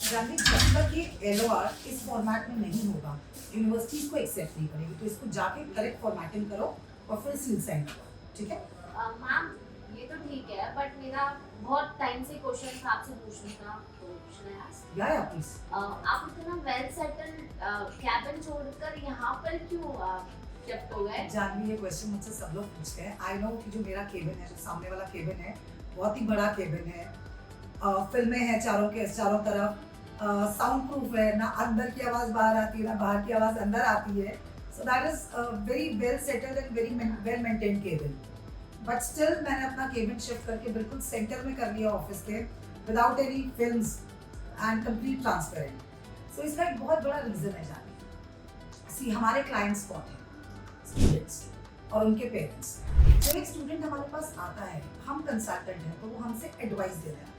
जानवी, जब तक ये LOR इस फॉर्मेट में नहीं होगा, यूनिवर्सिटीज को एक्सेप्ट नहीं करेगी, तो इसको जाके करेक्ट फॉर्मेटिंग करो और फिर सील सेंड करो, ठीक है? मैम ये तो ठीक है, बट मेरा बहुत टाइम से क्वेश्चन था आपसे पूछने का, तो should I ask? या प्लीज। आप इतना वेल सेटल्ड कैबिन छोड़कर यहाँ पर क्यों शिफ्ट हो गए? जानवी, ये क्वेश्चन मुझसे सब लोग पूछते हैं। आई नो कि जो मेरा केबिन है, जो सामने वाला केबिन है, बहुत ही बड़ा केबिन है, फिल्में हैं चारों तरफ, साउंड प्रूफ है, ना अंदर की आवाज़ बाहर आती है ना बाहर की आवाज़ अंदर आती है। So that is very well settled and very well maintained cabin. But still मैंने अपना केबिन शिफ्ट करके बिल्कुल सेंटर में कर लिया ऑफिस के, without any films and complete transparent. So इसका एक बहुत बड़ा रीज़न है जानवी। सी, हमारे क्लाइंट्स कौन हैं? स्टूडेंट्स और उनके पेरेंट्स। जब एक स्टूडेंट हमारे पास आता है, हम कंसल्टेंट हैं, तो वो हमसे एडवाइस देने आता है।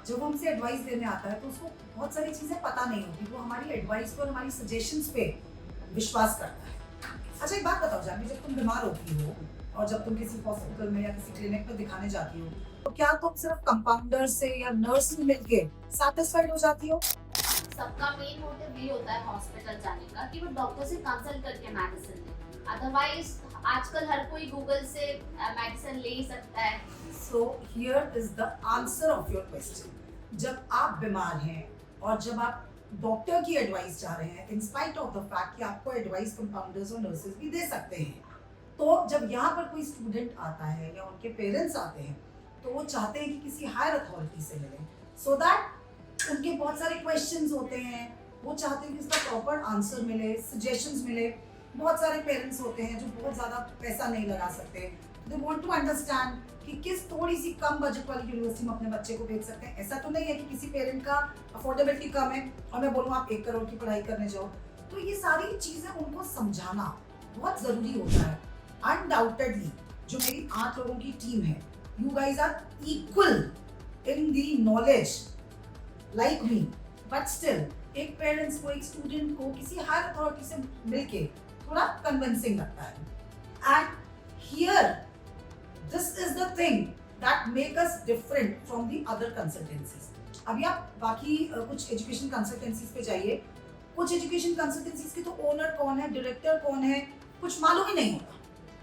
जब हमसे एडवाइस देने आता है तो उसको बहुत सारी चीज़ें पता नहीं होती, वो हमारी एडवाइस पर, हमारी सजेशंस पे विश्वास करता है। अच्छा, एक बात बताओ जानवी, जब तुम बीमार होती हो और जब तुम किसी हॉस्पिटल में या किसी क्लिनिक में दिखाने जाती हो, तो क्या तुम सिर्फ कंपाउंडर से या नर्स से मिलके सैटिस्फाइड हो जाती हो? सबका मेन मोटिव ये होता है हॉस्पिटल जाने का कि वो डॉक्टर से कंसल्ट करके मेडिसिन ले। अदरवाइज आजकल हर कोई गूगल से मेडिसिन ले ही सकता है। So here is the answer of your question. जब आप बीमार हैं और जब आप डॉक्टर की एडवाइस चाह रहे हैं, in spite of the fact कि आपको एडवाइस कंपाउंडर्स और नर्सेज भी दे सकते हैं, तो जब यहाँ पर कोई स्टूडेंट आता है या उनके पेरेंट्स आते हैं, तो वो चाहते हैं कि किसी हायर अथॉरिटी से मिलें, सो दैट उनके बहुत सारे क्वेश्चंस होते हैं, वो चाहते हैं कि उसका प्रॉपर आंसर मिले, सजेशंस मिले। बहुत सारे पेरेंट्स होते हैं जो बहुत ज़्यादा पैसा नहीं लगा सकते, दे वांट टू अंडरस्टैंड कि किस थोड़ी सी कम बजट वाली यूनिवर्सिटी में अपने बच्चे को भेज सकते हैं। ऐसा तो नहीं है कि किसी पेरेंट का अफोर्डेबिलिटी कम है और मैं बोलूँ आप 1 करोड़ की पढ़ाई करने जाओ। तो ये सारी चीज़ें उनको समझाना बहुत ज़रूरी होता है। अनडाउटेडली जो मेरी 8 लोगों की टीम है, you guys are equal in the knowledge like me, but still एक पेरेंट्स को, एक स्टूडेंट को किसी हायर अथॉरिटी से मिलके थोड़ा कन्विंसिंग लगता है। And here this is the thing that make us different from the other consultancies. अभी आप बाकी कुछ एजुकेशन कंसल्टेंसीज पे जाइए, कुछ एजुकेशन कंसल्टेंसीज के तो ओनर कौन है, डायरेक्टर कौन है, कुछ मालूम ही नहीं होता,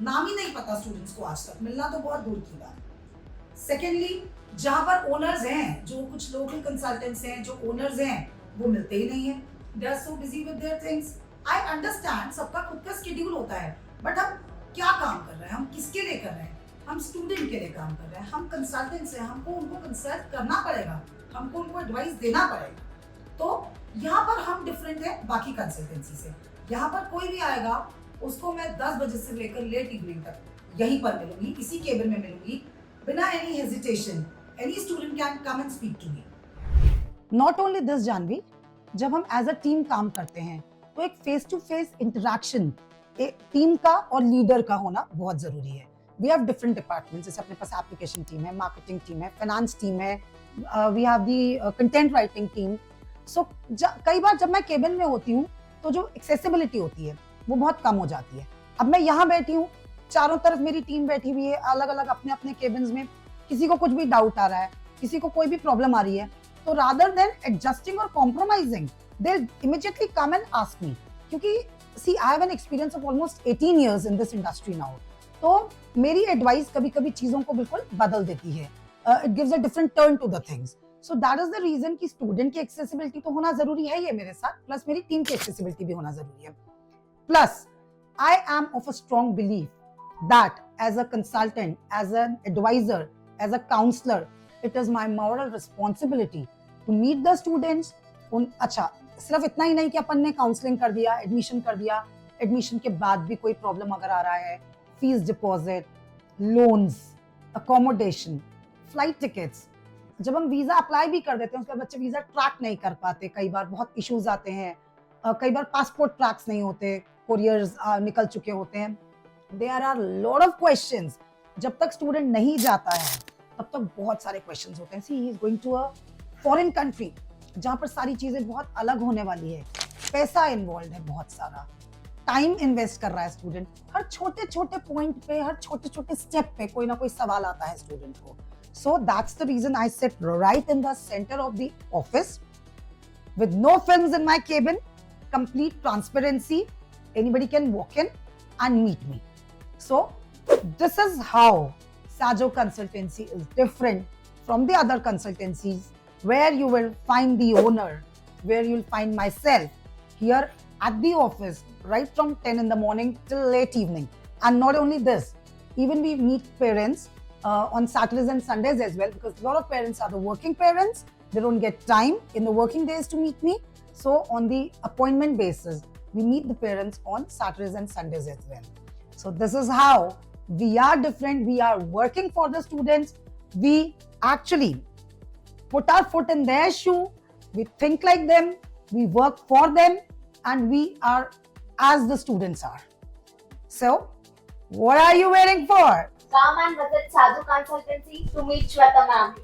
नाम ही नहीं पता स्टूडेंट्स को, आज तक मिलना तो बहुत दूर की बात। सेकेंडली, जहाँ पर ओनर्स हैं, जो कुछ लोकल कंसल्टेंट्स हैं, जो ओनर्स हैं, वो मिलते ही नहीं है। They are so busy with their things. I understand, सबका खुद का शेड्यूल होता है, बट हम क्या काम कर रहे हैं, हम किसके लिए कर रहे हैं? हम स्टूडेंट के लिए काम कर रहे हैं, हम कंसल्टेंट्स हैं, हमको उनको कंसल्ट करना पड़ेगा, हमको उनको एडवाइस देना पड़ेगा। तो यहाँ पर हम डिफरेंट है बाकी कंसल्टेंसी से। यहाँ पर कोई भी आएगा, उसको मैं 10 बजे से लेकर लेट इवनिंग तक यहीं पर मिलूंगी, इसी केबिन में मिलूंगी, बिना any hesitation. Any student can come and speak to me. Not only this Janvi, जब हम एज अ टीम काम करते हैं तो एक फेस टू फेस इंटरेक्शन एक टीम का और लीडर का होना बहुत जरूरी है। वी हैव डिफरेंट डिपार्टमेंट्स, जैसे अपने पास एप्लीकेशन टीम है, मार्केटिंग टीम है, फाइनेंस टीम है, we have the content writing team. So कई बार जब मैं केबिन में होती हूँ तो जो एक्सेसिबिलिटी होती है वो बहुत कम हो जाती है। अब मैं यहाँ बैठी हूँ, चारों तरफ मेरी टीम बैठी हुई है, अलग अलग अपने अपने केबिन्स में, किसी को कुछ भी डाउट आ रहा है, किसी को कोई भी प्रॉब्लम आ रही है, तो रादर देन एडजस्टिंग और compromising, they immediately come and ask me. क्योंकि see, I have an experience of almost 18 years in this industry now. तो मेरी एडवाइस कभी कभी चीजों को बिल्कुल बदल देती है, it gives a different turn to the things. So that is the reason कि स्टूडेंट की एक्सेसिबिलिटी तो होना जरूरी है ये मेरे साथ, प्लस मेरी टीम की एक्सेसिबिलिटी भी होना जरूरी है। Plus I am of a strong belief that as a consultant, as an advisor, as a counselor, it is my moral responsibility to meet the students। अच्छा, सिर्फ इतना ही नहीं कि अपन ने काउंसलिंग कर दिया, एडमिशन कर दिया, एडमिशन के बाद भी कोई प्रॉब्लम अगर आ रहा है, fees deposit, loans, accommodation, flight tickets, जब हम वीजा अप्लाई भी कर देते हैं उसके बाद बच्चे वीजा ट्रैक नहीं कर पाते, कई बार बहुत इश्यूज आते हैं, कई बार पासपोर्ट ट्रैक्स नहीं होते, कोरियर्स निकल चुके होते हैं, there are lot of questions। जब तक स्टूडेंट नहीं जाता है तब तक बहुत सारे क्वेश्चंस होते हैं। See, he is going to a foreign country जहाँ पर सारी चीजें बहुत अलग होने वाली है, पैसा इन्वॉल्व है, बहुत सारा टाइम इन्वेस्ट कर रहा है स्टूडेंट, हर छोटे छोटे पॉइंट पे, हर छोटे छोटे स्टेप पे कोई ना कोई सवाल आता है स्टूडेंट को। So that's the reason I sit right in the centre of the office with no films in my cabin, complete transparency. Anybody can walk in and meet me. So this is how Sajo Consultancy is different from the other consultancies, where you will find the owner, where you'll find myself here at the office right from 10 in the morning till late evening. And not only this, even we meet parents on Saturdays and Sundays as well, because a lot of parents are the working parents. They don't get time in the working days to meet me. So on the appointment basis, we meet the parents on Saturdays and Sundays as well. So this is how we are different. We are working for the students. We actually put our foot in their shoe. We think like them. We work for them. And we are as the students are. So what are you waiting for? Come and visit Sajo Consultancy to meet Shweta ma'am.